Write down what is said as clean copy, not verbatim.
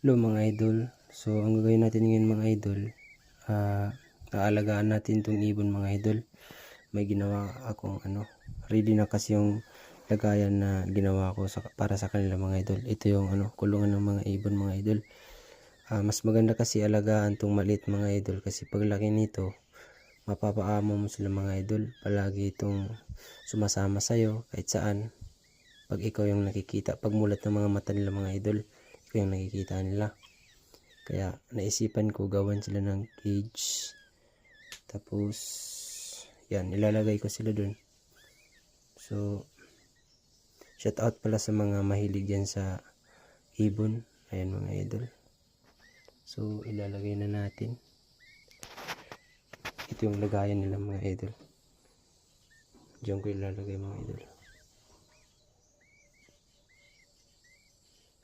Hello mga idol. So ang gagawin natin ngayon mga idol, aalagaan natin itong ibon mga idol. May ginawa akong ready na kasi yung lagayan na ginawa ko para sa kanila mga idol. Ito yung kulungan ng mga ibon mga idol. Mas maganda kasi alagaan itong maliit mga idol, kasi paglaki nito mapapaamo mo sila mga idol. Palagi itong sumasama sa'yo kahit saan. Pag ikaw yung nakikita, pag mulat ng mga mata nila mga idol, ikaw yung nakikita nila. Kaya naisipan ko gawan sila ng cage. Tapos yan, ilalagay ko sila dun. So shout out pala sa mga mahilig yan sa ibon. Ayan mga idol. So ilalagay na natin. Ito yung lagayan nila mga idol. Diyan ko ilalagay mga idol.